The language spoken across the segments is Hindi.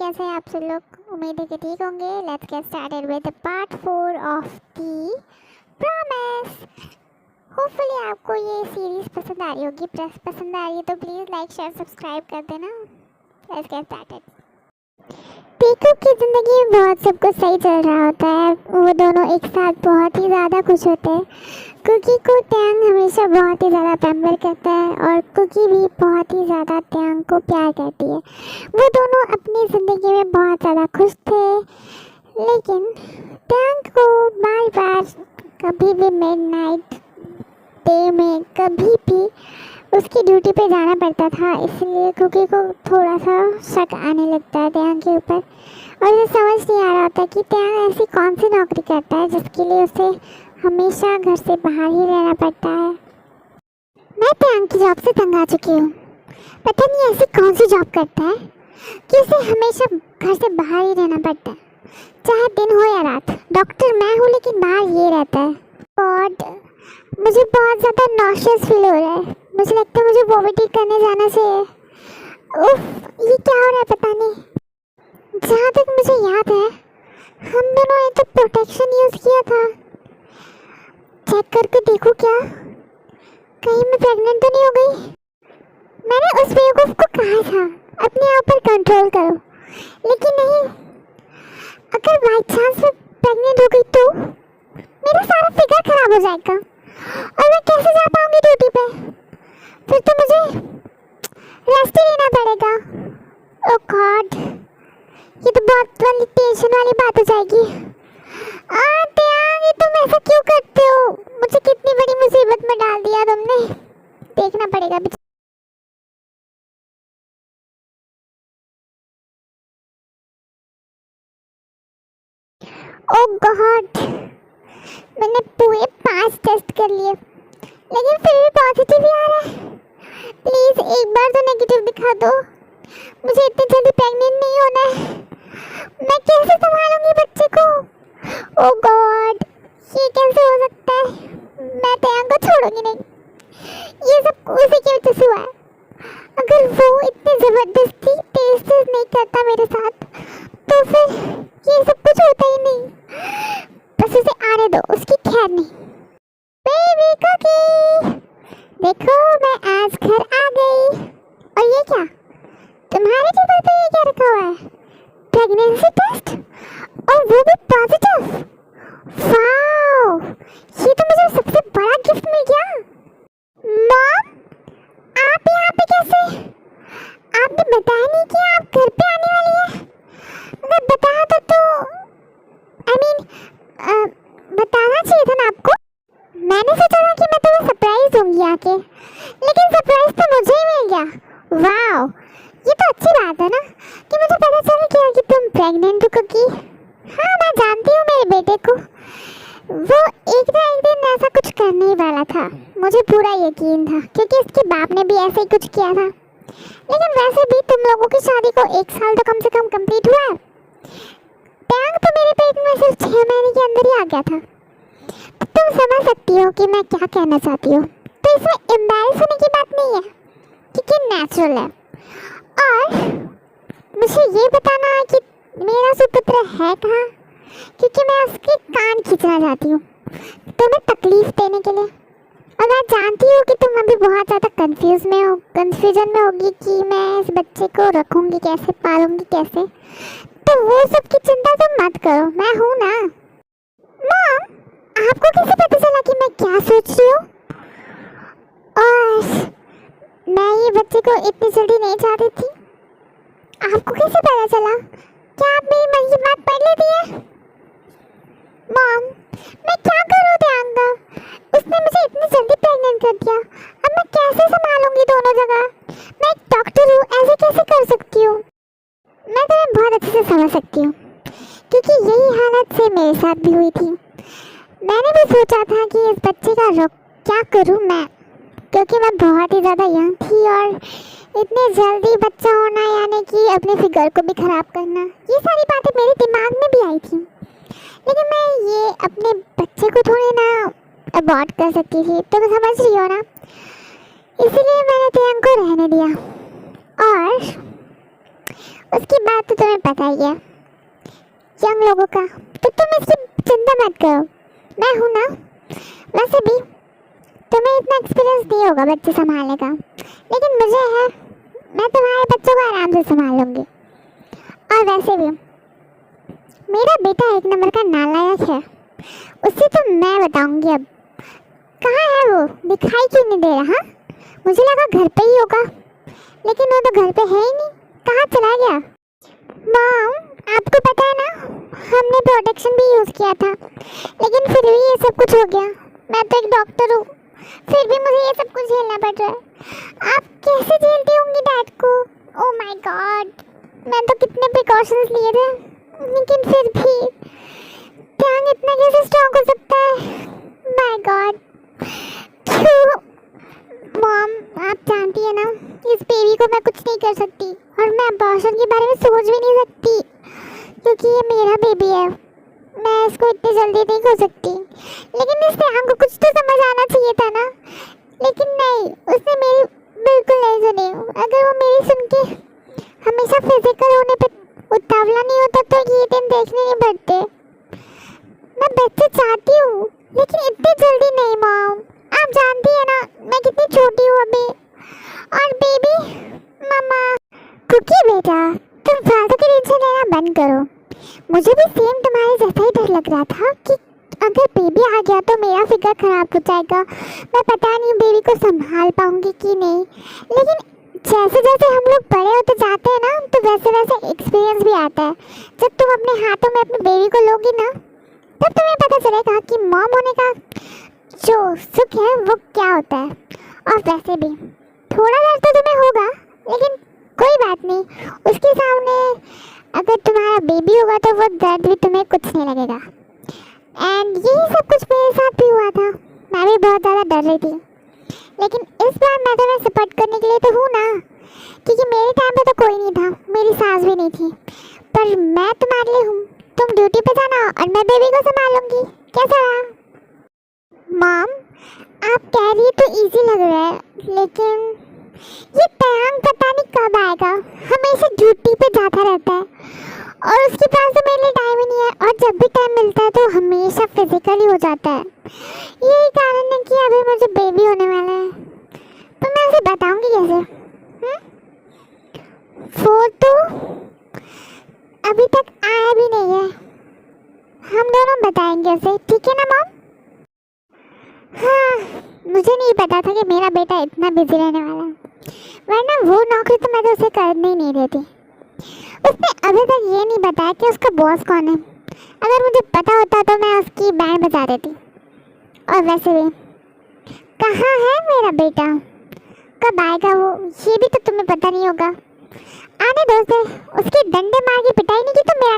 कैसे हैं आप सब लोग? उम्मीद है कि ठीक होंगे। Let's get started with part 4 of the promise. Hopefully आपको ये सीरीज पसंद आ रही होगी। पसंद आ रही है तो प्लीज़ लाइक शेयर सब्सक्राइब कर देना। Let's get started. पीकू की ज़िंदगी में बहुत सब कुछ सही चल रहा होता है। वो दोनों एक साथ बहुत ही ज़्यादा खुश होते हैं। कुकी को टैंग हमेशा बहुत ही ज़्यादा पैम्पर करता है और कुकी भी बहुत ही ज़्यादा टैंग को प्यार करती है। वो दोनों अपनी ज़िंदगी में बहुत ज़्यादा खुश थे, लेकिन टैंग को बार बार कभी भी मिडनाइट डे में कभी भी उसकी ड्यूटी पे जाना पड़ता था। इसलिए कुकी को थोड़ा सा शक आने लगता है टैंग के ऊपर और उसे समझ नहीं आ रहा होता कि टैंग ऐसी कौन सी नौकरी करता है जिसके लिए उसे हमेशा घर से बाहर ही रहना पड़ता है। मैं टैंग की जॉब से तंग आ चुकी हूँ। पता नहीं ऐसी कौन सी जॉब करता है कि उसे हमेशा घर से बाहर ही रहना पड़ता है, चाहे दिन हो या रात। डॉक्टर मैं हूँ लेकिन बाहर ये रहता है। गॉड, मुझे बहुत ज़्यादा नॉशियस फील हो रहा है। मुझे लगता है मुझे वॉमिटिंग करने जाना चाहिए। उफ, ये क्या हो रहा है पता नहीं। जहाँ तक मुझे याद है हम दोनों ने तो प्रोटेक्शन यूज़ किया था। चेक करके देखो क्या कहीं मैं प्रेग्नेंट तो नहीं हो गई। मैंने उस बेवकूफ़ को कहा था अपने आप पर कंट्रोल करो, लेकिन नहीं। अगर बाई चांस मैं प्रेग्नेंट हो गई तो मेरा सारा फिगर खराब हो जाएगा और मैं कैसे जा पाऊंगी ड्यूटी पे? फिर तो मुझे रेस्ट ही लेना पड़ेगा। ओह गॉड, ये तो बहुत वाली टेंशन वाली बात हो जाएगी। त्यागी, तुम ऐसा क्यों करते हो? मुझे कितनी बड़ी मुसीबत में डाल दिया तुमने। देखना पड़ेगा। ओह गॉड, मैंने पूरे 5 टेस्ट कर लिए लेकिन फिर भी पॉजिटिव ही आ रहा है। प्लीज़ एक बार तो नेगेटिव दिखा दो। मुझे इतनी जल्दी प्रेग्नेंट नहीं होना है। मैं कैसे संभालूंगी बच्चे को? ओह गॉड, ये कैसे हो सकता है? मैं टैंग को छोड़ूंगी नहीं। ये सब उसी की वजह से हुआ है। अगर वो इतनी ज़बरदस्ती टेस्ट नहीं करता मेरे साथ तो फिर ये सब कुछ होता ही नहीं। बस उसे आने दो, उसकी खैर नहीं। बेबी कुकी, देखो मैं आज घर आ गई। और ये क्या, तुम्हारे टेबल पे ये क्या रखा हुआ है? प्रेगनेंसी टेस्ट, और वो भी पॉजिटिव। वाओ, ये तो मुझे सबसे बड़ा गिफ्ट मिल गया। मॉम, आप यहाँ पे कैसे? आपने बताया नहीं कि आप घर पे आने वाली है। अगर बताया तो बताना चाहिए था ना आपको। मैंने सोचा था कि मैं तुम्हें सरप्राइज दूंगी आके, लेकिन सरप्राइज तो मुझे ही मिल गया। वाओ, ये तो अच्छी बात है ना कि मुझे पता चल गया कि तुम प्रेग्नेंट हो। कुकी, हाँ मैं जानती हूँ मेरे बेटे को। वो एक ना एक दिन ऐसा कुछ करने ही वाला था, मुझे पूरा यकीन था क्योंकि उसके बाप ने भी ऐसे ही कुछ किया था। लेकिन वैसे भी तुम लोगों की शादी को 1 साल तो कम से कम कंप्लीट हुआ है। टैंग तो मेरे पेट में सिर्फ 6 महीने के अंदर ही आ गया था। तो तुम समझ सकती हो कि मैं क्या कहना चाहती हूँ। तो इसमें एम्बैरेस होने की बात नहीं है क्योंकि नेचुरल है। और मुझे ये बताना है कि मेरा सुपुत्र है कहाँ, क्योंकि मैं उसके कान खींचना चाहती हूँ तुम्हें तकलीफ देने के लिए। और मैं जानती हूँ कि तुम अभी बहुत ज़्यादा कंफ्यूजन में होगी कि मैं इस बच्चे को रखूँगी कैसे, पालूँगी कैसे। तो वो सब की चिंता तुम मत करो, मैं हूँ ना। मॉम, आपको कैसे पता चला कि मैं क्या सोच रही हूँ? और मैं ये बच्चे को इतनी जल्दी नहीं चाहती थी। आपको कैसे पता चला? क्या आप मेरी मन की बात पढ़ लेती है? मॉम, मैं क्या करूँ त्यांगा? उसने मुझे इतनी जल्दी प्रेग्नेंट कर दिया। अब मैं कैसे संभालूंगी दोनों जगह? मैं एक डॉक्टर हूँ, ऐसे कैसे कर सकती हूँ? मैं तुम्हें बहुत अच्छे से समझ सकती हूँ क्योंकि यही हालत से मेरे साथ भी हुई थी। मैंने भी सोचा था कि इस बच्चे का रुख क्या करूँ मैं, क्योंकि मैं बहुत ही ज़्यादा यंग थी और इतनी जल्दी बच्चा होना यानी कि अपने फिगर को भी ख़राब करना, ये सारी बातें मेरे दिमाग में भी आई थी। लेकिन मैं ये अपने बच्चे को थोड़ी ना अबॉर्ट कर सकती थी, तो समझ रही हो ना। इसलिए मैंने टैंग को रहने दिया और उसकी बात तो तुम्हें पता ही है यंग लोगों का, तो तुम इसकी चिंता मत करो, मैं हूँ ना। वैसे भी तुम्हें इतना एक्सपीरियंस नहीं होगा बच्चे संभालने का, लेकिन मुझे है, मैं तुम्हारे बच्चों को आराम से संभाल लूँगी। और वैसे भी मेरा बेटा एक नंबर का नालायक है, उसे तो मैं बताऊंगी अब। कहाँ है वो, दिखाई क्यों नहीं दे रहा? मुझे लगा घर पे ही होगा, लेकिन वो तो घर पे है ही नहीं, कहाँ चला गया? मॉम, आपको पता है ना, हमने प्रोटेक्शन भी यूज़ किया था, लेकिन फिर भी ये सब कुछ हो गया। मैं तो एक डॉक्टर हूँ, फिर भी मुझे ये सब कुछ झेलना पड़ रहा है। आप कैसे झेलती होंगी डैड को? ओह माय गॉड, मैं तो कितने प्रिकॉशंस लिए थे, लेकिन फिर भी टंग इतना कैसे स्ट्रॉन्ग हो सकता है? My God. मॉम, आप जानती है ना, इस बेबी को मैं कुछ नहीं कर सकती, और मैं अबॉर्शन के बारे में सोच भी नहीं सकती, क्योंकि ये मेरा बेबी है। मैं इसको इतनी जल्दी नहीं खो सकती, लेकिन इस टाइम को कुछ तो समझ आना चाहिए था ना। लेकिन नहीं, उसने मेरी बिल्कुल नहीं सुनी। अगर वो मेरी सुन के हमेशा फिजिकल होने पे उतावला नहीं होता तो ये दिन देखने नहीं पड़ते। मैं बच्चे चाहती हूँ, लेकिन इतनी जल्दी नहीं मॉम। आप जानती है ना मैं कितनी छोटी हूँ अभी। और बेबी मम्मा। कुकी बेटा, तुम फालतू की टेंशन लेना बंद करो। मुझे भी सेम तुम्हारे जैसा ही डर लग रहा था कि अगर बेबी आ गया तो मेरा फिगर खराब हो जाएगा, मैं पता नहीं बेबी को संभाल पाऊंगी कि नहीं। लेकिन जैसे जैसे हम लोग बड़े होते जाते हैं ना, तो वैसे वैसे एक्सपीरियंस भी आता है। जब तुम अपने हाथों में अपने बेबी को लोगी ना, तब तुम्हें पता चलेगा कि मॉम होने का जो सुख है वो क्या होता है। और वैसे भी थोड़ा दर्द तो तुम्हें होगा, लेकिन कोई बात नहीं, उसके सामने अगर तुम्हारा बेबी होगा तो वो दर्द भी तुम्हें कुछ नहीं लगेगा। एंड यही सब कुछ मेरे साथ भी हुआ था, मैं भी बहुत ज़्यादा डर रही थी, लेकिन इस बार मैं तुम्हें सपोर्ट करने के लिए तो हूँ ना, क्योंकि मेरे टाइम पे तो कोई नहीं था, मेरी सास भी नहीं थी, पर मैं तुम्हारे लिए हूँ। तुम ड्यूटी पे जाना और मैं बेबी को संभालूंगी। कैसा रहा? मॉम, आप कह रही तो इजी लग रहा है, लेकिन ये टैंग पता नहीं कब आएगा, हमेशा ड्यूटी पे जाता रहता है, और उसके पास तो मेरे लिए टाइम ही नहीं है, और जब भी टाइम मिलता है तो हमेशा फिजिकली हो जाता है। यही कारण है कि अभी मुझे बेबी होने वाला है, तो मैं उसे बताऊंगी कैसे? फोर तो अभी तक आया भी नहीं है, हम दोनों बताएंगे उसे, ठीक है ना मॉम? हाँ, मुझे नहीं पता था कि मेरा बेटा इतना बिजी रहने वाला है, वरना वो नौकरी तो मैं तो उसे करने ही नहीं देती। उसने अभी तक ये नहीं बताया कि उसका बॉस कौन है, अगर मुझे पता होता तो मैं उसकी बैंड बजा देती। और वैसे भी कहाँ है मेरा बेटा, कब आएगा वो, ये भी तो तुम्हें पता नहीं होगा। आने दो उसे, उसके डंडे मार के पिटाई नहीं की तो मेरा।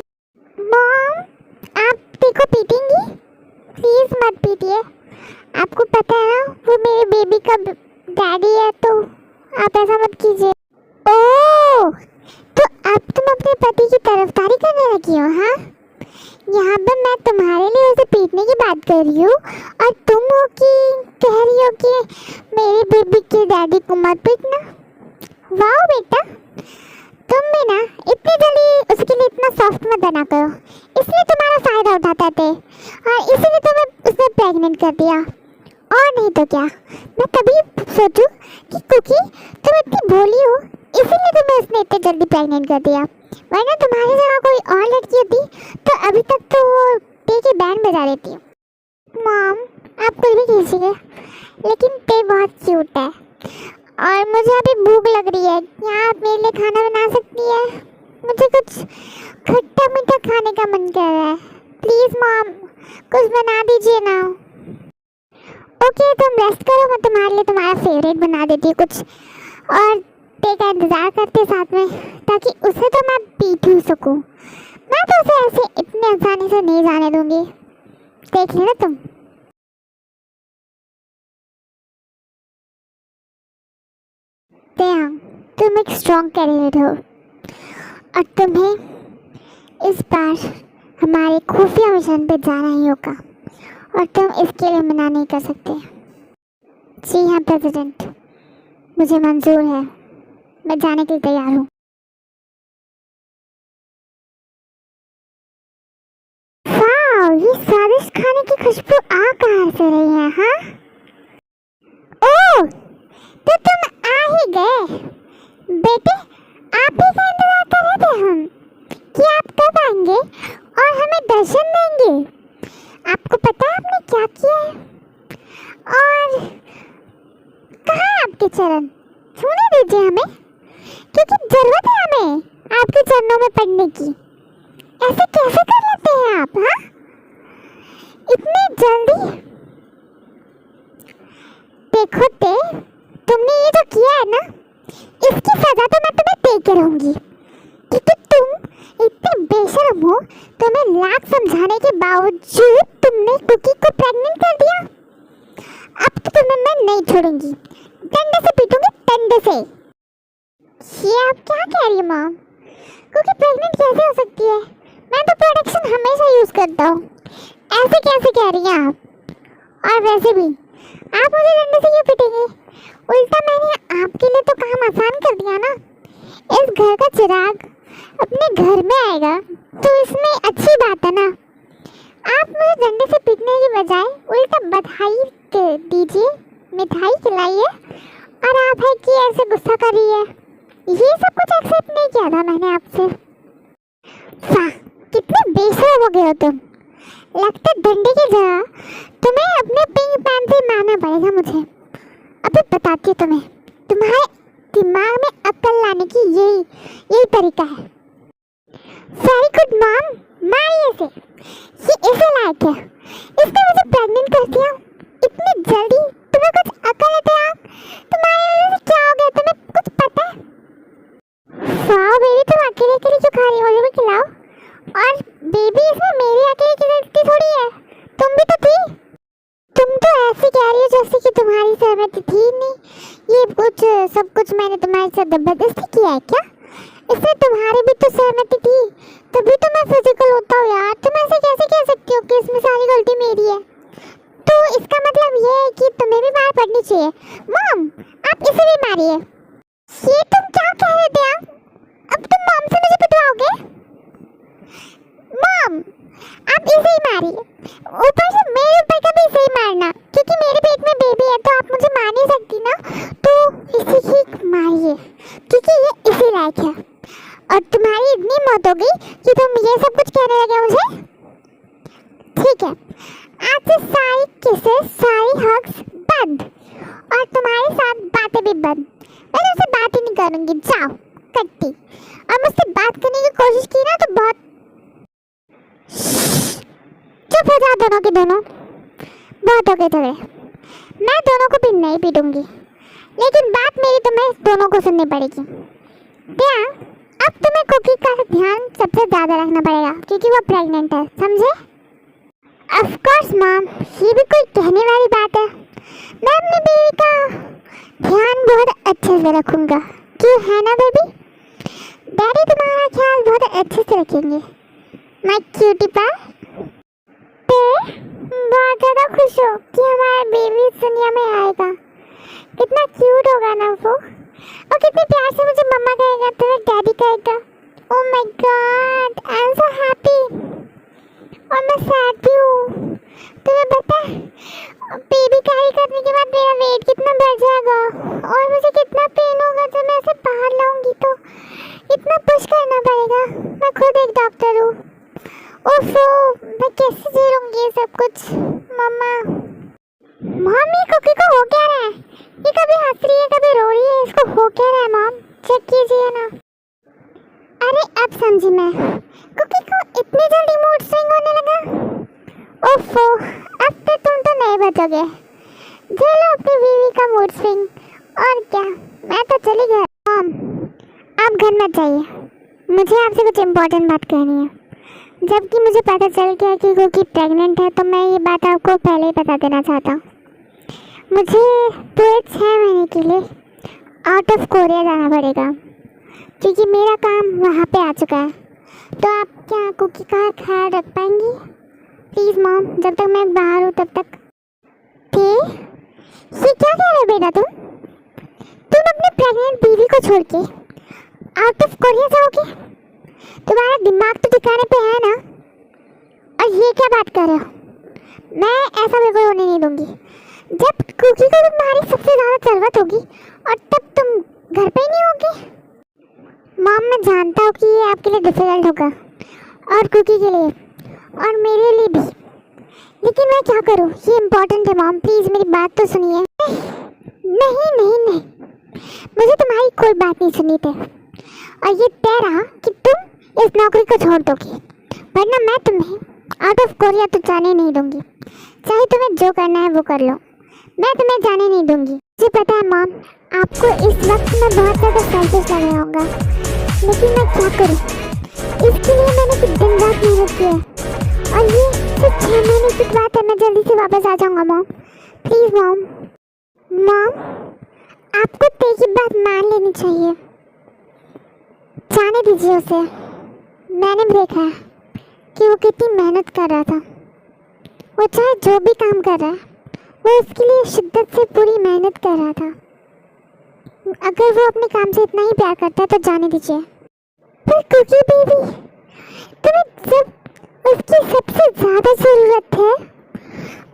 मॉम, आप देखो पीटेंगी, प्लीज मत पीटिए, आपको पता है ना वो मेरे बेबी का डैडी है, तो आप ऐसा मत कीजिए। ओह, तो अब तुम अपने पति की तरफदारी करने लगी हो? हाँ, यहाँ पे मैं तुम्हारे लिए उसे पीटने की बात कर रही हूँ, और तुम हो कि कह रही हो कि मेरे बेबी के डैडी को मत पीटना। वाह बेटा, तुम भी ना इतनी जल्दी उसके लिए इतना सॉफ्ट मत बना करो, इसलिए तुम्हारा फायदा उठाते थे, और इसीलिए तुम्हें उसने प्रेग्नेंट कर दिया। और नहीं तो क्या, मैं तभी सोचूं कि कुकी तुम इतनी भोली हो, इसीलिए तुम्हें उसने इतनी जल्दी प्रेग्नेंट कर दिया, वरना तुम्हारी जगह कोई और लड़की होती तो अभी तक तो वो पे के बैंड बजा देती। मॉम, आप कुछ भी कीजिए, लेकिन पे बहुत क्यूट है, और मुझे अभी भूख लग रही है, क्या आप मेरे लिए खाना बना सकती है? मुझे कुछ खट्टा मीठा खाने का मन कर रहा है, प्लीज़ मॉम कुछ बना दीजिए ना। ओके, तुम रेस्ट करो, मैं तुम्हारे लिए तुम्हारा फेवरेट बना देती हूँ कुछ, और पे का इंतज़ार करते साथ में, ताकि उसे तो मैं पीट ही सकूँ। मैं तो उसे ऐसे इतने आसानी से नहीं जाने दूँगी, देख लेना तुम। तुम एक स्ट्रॉन्ग कैंडिडेट हो, और तुम्हें इस बार हमारे खुफिया मिशन पे जाना ही होगा, और तुम इसके लिए मना नहीं कर सकते। जी हाँ प्रेसिडेंट, मुझे मंजूर है, मैं जाने के लिए तैयार हूँ। खाने की खुशबू आ कहाँ से रही है? हाँ, ओह, तो तुम आ ही गए बेटे। आप ही का इंतजार कर रहे थे हम कि आप कब आएंगे और हमें दर्शन देंगे। आपको पता है आपने क्या किया है? और कहाँ है आपके चरण? छूने दीजिए हमें, क्योंकि जरूरत है हमें आपके चरणों में पड़ने की। ऐसे कैसे कर लेते हैं आप? हाँ, इतनी जल्दी? देखो ते, तुमने ये जो किया है ना, इसकी सजा तो मैं तुम्हें दे के रहूंगी, क्योंकि तुम इतने बेशर्म हो। तुम्हें लाख समझाने के बावजूद तुमने कुकी को प्रेग्नेंट कर दिया। अब तो तुम्हें मैं नहीं छोड़ूंगी, डंडे से पीटूंगी, डंडे से। ये आप क्या कह रही हो मॉम? कुकी प्रेग्नेंट कैसे हो सकती है? मैं तो प्रोटेक्शन हमेशा यूज करता हूँ। ऐसे कैसे कह रही हैं आप? और वैसे भी आप मुझे डंडे से क्यों पीटेंगे? उल्टा मैंने आपके लिए तो काम आसान कर दिया ना। इस घर का चिराग अपने घर में आएगा तो इसमें अच्छी बात है ना। आप मुझे डंडे से पीटने की बजाय उल्टा बधाई दीजिए, मिठाई खिलाइए, और आप है कि ऐसे गुस्सा कर रही है। ये सब कुछ एक्सेप्ट नहीं किया था मैंने आपसे। वाह, कितने बेशर्म हो गए हो तुम। लगता है डंडे की जगह तुम्हें अपने पिंक पैन से मारना पड़ेगा मुझे। अभी बताती हूँ तुम्हें, तुम्हारे दिमाग में अक्ल लाने की यही तरीका है। वेरी गुड मॉम, मारिए इसे। ये इसे लायक है, इसने मुझे प्रेग्नेंट कर दिया इतनी जल्दी। तुम्हें कुछ अक्ल है क्या? तुम्हारे वजह से क्या हो गया, तुम्हें कुछ पता है? वाह बेबी, तुम अकेले अकेले क्यों खा रही हो? मुझे भी खिलाओ। और बेबी, इसमें मेरी अकेले की गलती थोड़ी है, तुम भी तो थी। तुम तो ऐसे कह रही हो जैसे कि तुम्हारी सहमति थी नहीं। ये सब कुछ मैंने तुम्हारे साथ जबरदस्ती किया है क्या? इसमें तुम्हारी भी तो सहमति थी, तभी तो मैं फिजिकल होता हूँ यार। तुम ऐसे कैसे कह सकती हो कि इसमें सारी गलती मेरी है? तो इसका मतलब ये है कि तुम्हें भी मार पड़नी चाहिए। मॉम, आप इसे भी मारिए। ये तुम क्या कह रहे थे आप? अब तुम मॉम से मुझे पिटवाओगे? मॉम, आप इसे ही मारिए, ऊपर से मेरे ऊपर का भी इसे ही मारना, क्योंकि मेरे पेट में बेबी है तो आप मुझे मार नहीं सकती ना। तो इसे ही मारिए, क्योंकि ये इसी लायक है। और तुम्हारी इतनी मौत हो गई कि तुम ये सब कुछ कहने लगे मुझे। ठीक है, आज से सारी किसेस, सारी हग्स बंद, और तुम्हारे साथ बातें भी बंद। मैं तुमसे बात ही नहीं करूँगी, जाओ कट्टी। और मुझसे बात करने की कोशिश की ना तो बहुत चुप हो जाओ दोनों के दोनों। बहुत हो गए झगड़े, मैं दोनों को भी नहीं पीटूंगी, लेकिन बात मेरी तुम्हें दोनों को सुननी पड़ेगी। क्या? अब तुम्हें कुकी का ध्यान सबसे ज़्यादा रखना पड़ेगा, क्योंकि वो प्रेग्नेंट है, समझे? ऑफ कोर्स मॉम, ये भी कोई कहने वाली बात है। मैं अपनी बेबी का ध्यान बहुत अच्छे से रखूँगा, क्यों है ना बेबी? डैडी तुम्हारा ख्याल बहुत अच्छे से रखेंगे, माय क्यूटी पाई। बहुत ज़्यादा खुश हो कि हमारा बेबी इस दुनिया में आएगा। कितना क्यूट होगा ना वो, और कितने प्यार से मुझे मम्मा कहेगा, तुम्हें डैडी कहेगा। Oh my God, I am so happy. और मैं सैड भी हूँ। तुम्हें पता है बेबी कैरी करने के बाद मेरा वेट कितना बढ़ जाएगा, और मुझे कितना पेन होगा जब मैं इसे बाहर लाऊंगी। तो इतना पुश करना पड़ेगा। मैं खुद एक डॉक्टर हूँ। ओफो, मैं कैसे झेलूंगी ये सब कुछ? मम्मा, मम्मी, कुकी को हो क्या रहा है? ये कभी हंस रही है, कभी रो रही है, इसको हो क्या रहा है मॉम? चेक कीजिए ना। अरे अब समझी मैं, कुकी को इतनी जल्दी मूड स्विंग होने लगा। ओफो, अब तक तुम तो नहीं बचोगे। झेलो अपनी बीवी का मूड स्विंग। और क्या, मैं तो चली गई। मॉम, आप घर मत जाइए, मुझे आपसे कुछ इम्पोर्टेंट बात कहनी है। जबकि मुझे पता चल गया कि कुकी प्रेग्नेंट है, तो मैं ये बात आपको पहले ही बता देना चाहता हूँ। मुझे पूरे 6 महीने के लिए आउट ऑफ कोरिया जाना पड़ेगा, क्योंकि मेरा काम वहाँ पे आ चुका है। तो आप क्या कुकी का ख्याल रख पाएंगी? प्लीज़ मॉम, जब तक मैं बाहर हूँ तब तक। ये क्या कह रहे हो बेटा तुम अपनी प्रेग्नेंट बीवी को छोड़ के आउट ऑफ कोरिया जाओगे? तुम्हारा दिमाग तो ठिकाने पे है ना? और ये क्या बात कर रहे हो? मैं ऐसा बिल्कुल होने नहीं दूंगी। जब कुकी को तुम्हारी सबसे ज़्यादा ज़रूरत होगी और तब तुम घर पे ही नहीं होगी। मॉम, मैं जानता हूँ कि ये आपके लिए डिफ़िकल्ट होगा और कुकी के लिए और मेरे लिए भी, लेकिन मैं क्या करूँ, ये इम्पोर्टेंट है। मॉम प्लीज़ मेरी बात तो सुनिए। नहीं नहीं नहीं, मुझे तुम्हारी कोई बात नहीं सुननी थी और ये तय रहा कि तुम इस नौकरी को छोड़ दोगी, वरना मैं तुम्हें आउट ऑफ कोरिया तो जाने नहीं दूंगी। चाहे तुम्हें जो करना है वो कर लो, मैं तुम्हें जाने नहीं दूंगी। मुझे पता है मॉम, आपको इस वक्त में बहुत ज़्यादा सेल्फिश लग रहा होगा, लेकिन मैं क्या करूँ, इसके लिए मैंने कुछ दिन रात मेहनत की है और ये सिर्फ 6 महीने की बात है। मैं जल्दी से वापस आ जाऊँगा मॉम, प्लीज़ मॉम। मॉम, आपको ते की बात मान लेनी चाहिए, जाने दीजिए उसे। मैंने देखा है कि वो कितनी मेहनत कर रहा था। वो चाहे जो भी काम कर रहा है, वो उसके लिए शिद्दत से पूरी मेहनत कर रहा था। अगर वो अपने काम से इतना ही प्यार करता है तो जाने दीजिए। पर कुकी बेबी, तुम्हें जब उसकी सबसे ज़्यादा ज़रूरत है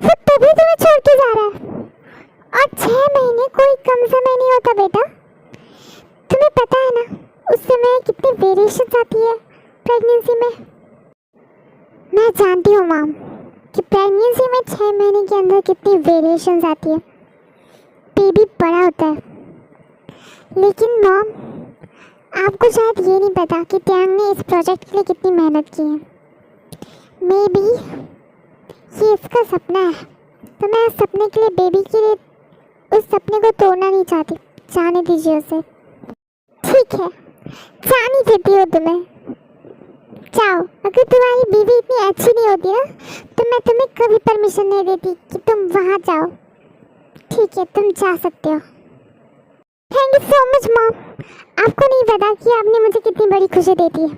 वो तभी तुम्हें छोड़ के जा रहा है, और 6 महीने कोई कम समय नहीं होता बेटा। तुम्हें पता है ना उस समय कितनी वेरिएशंस आती है प्रेगनेंसी में। मैं जानती हूँ मॉम कि प्रेगनेंसी में 6 महीने के अंदर कितनी वेरिएशंस आती है, बेबी बड़ा होता है। लेकिन मॉम, आपको शायद ये नहीं पता कि त्यांग ने इस प्रोजेक्ट के लिए कितनी मेहनत की है। मे बी ये इसका सपना है, तो मैं उस सपने के लिए, बेबी के लिए, उस सपने को तोड़ना नहीं चाहती। जाने दीजिए उसे। ठीक है, जाने देती हो तुम्हें, जाओ। अगर तुम्हारी बीवी इतनी अच्छी नहीं होती ना तो मैं तुम्हें कभी परमिशन नहीं देती कि तुम वहाँ जाओ। ठीक है, तुम जा सकते हो। Thank you so much mom, आपको नहीं पता कि आपने मुझे कितनी बड़ी खुशी देती है।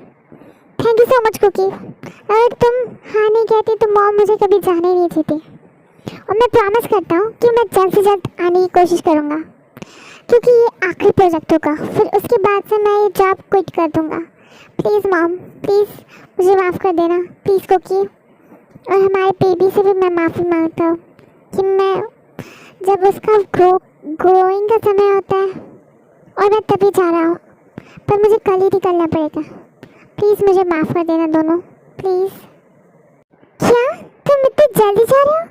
Thank you so much cookie. अगर तुम हाँ नहीं कहती तो मॉम मुझे कभी जाने नहीं देती, और मैं प्रॉमिस करता हूँ कि मैं जल्द से जल्द आने की कोशिश करूँगा, क्योंकि ये आखिरी प्रोजेक्ट होगा। फिर उसके बाद से मैं ये जॉब क्विट कर दूँगा। प्लीज़ मॉम, प्लीज़ मुझे माफ़ कर देना, प्लीज़ कुकी। और हमारे बेबी से भी मैं माफ़ी मांगता हूँ कि मैं, जब उसका ग्रोइंग का समय होता है और मैं तभी जा रहा हूँ, पर मुझे कल ही निकलना पड़ेगा। प्लीज़ मुझे माफ़ कर देना दोनों, प्लीज़। क्या तुम इतनी जल्दी जा रहे हो?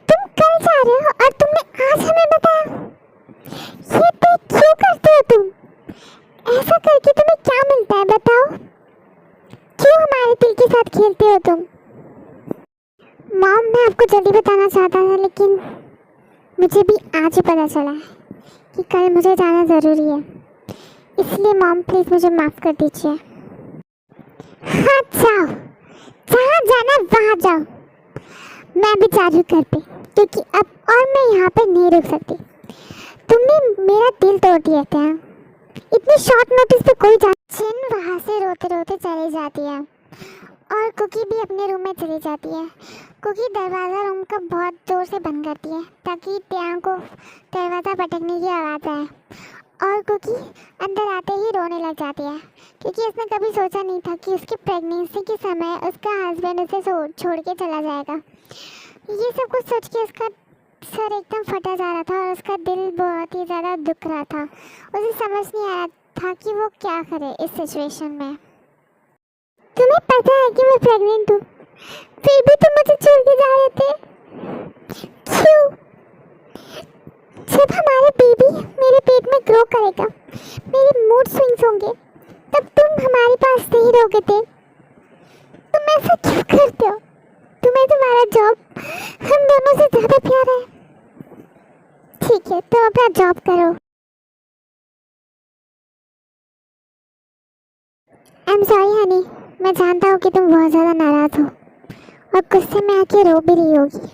तुम कल जा रहे हो और तुमने आज हमें बताया? ये क्यों करते हो तुम? ऐसा करके तुम्हें क्या मिलता है बताओ? क्यों हमारे दिल के साथ खेलते हो तुम? मॉम, मैं आपको जल्दी बताना चाहता था, लेकिन मुझे भी आज ही पता चला है कि कल मुझे जाना ज़रूरी है। इसलिए मॉम प्लीज़ मुझे माफ़ कर दीजिए। हाँ जाओ, जहाँ जाना वहाँ जाओ। मैं भी जा रही हूँ घर पे, क्योंकि अब और मैं यहाँ पे नहीं रुक सकती। तुमने मेरा दिल तोड़ दिया क्या? इतनी शॉर्ट नोटिस पे कोई चिन वहाँ से रोते रोते चली जाती है और कुकी भी अपने रूम में चली जाती है। कुकी दरवाज़ा रूम का बहुत ज़ोर से बंद करती है ताकि त्यांग को दरवाज़ा पटकने की आवाज़ आए, और कुकी अंदर आते ही रोने लग जाती है, क्योंकि उसने कभी सोचा नहीं था कि उसकी प्रेगनेंसी के समय उसका हस्बैंड उसे छोड़ के चला जाएगा। ये सब कुछ सोच के उसका सर एकदम फटा जा रहा था और उसका दिल बहुत ही ज़्यादा दुख रहा था। उसे समझ नहीं आ रहा था कि वो क्या करे इस सिचुएशन में। तुम्हें पता है कि मैं प्रेग्नेंट हूँ, फिर भी तुम मुझे छोड़ के जा रहे थे, क्यों? जब हमारा बेबी मेरे पेट में ग्रो करेगा, मेरे मूड स्विंग्स होंगे, तब तुम हमारे पास नहीं रहोगे थे। तुम ऐसा क्यों करते हो? तुम्हें तुम्हारा जॉब हम दोनों से ज़्यादा प्यारा है। ठीक है, तुम अपना जॉब करो। आई एम सॉरी हनी, मैं जानता हूँ कि तुम बहुत ज़्यादा नाराज़ हो और गुस्से में आके रो भी रही होगी,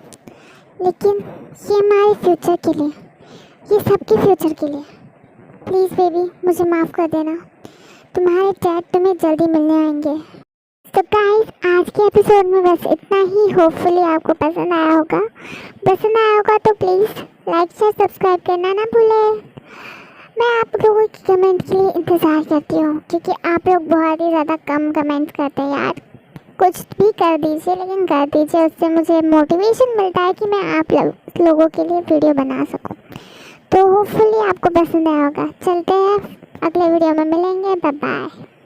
लेकिन ये हमारे फ्यूचर के लिए, ये सबके फ्यूचर के लिए। प्लीज़ बेबी मुझे माफ़ कर देना। तुम्हारे डैड तुम्हें जल्दी मिलने आएंगे। तो गाइस, आज के एपिसोड में बस इतना ही। होपफुली आपको पसंद आया होगा। पसंद आया होगा तो प्लीज़ लाइक शेयर सब्सक्राइब करना ना भूलें। मैं आप लोगों की कमेंट के लिए इंतज़ार करती हूँ, क्योंकि आप लोग बहुत ही ज़्यादा कम कमेंट्स करते हैं यार। कुछ भी कर दीजिए, लेकिन कर दीजिए, उससे मुझे मोटिवेशन मिलता है कि मैं आप लोगों के लिए वीडियो बना सकूं। तो होपफुली आपको पसंद आया होगा। चलते हैं, अगले वीडियो में मिलेंगे। Bye bye.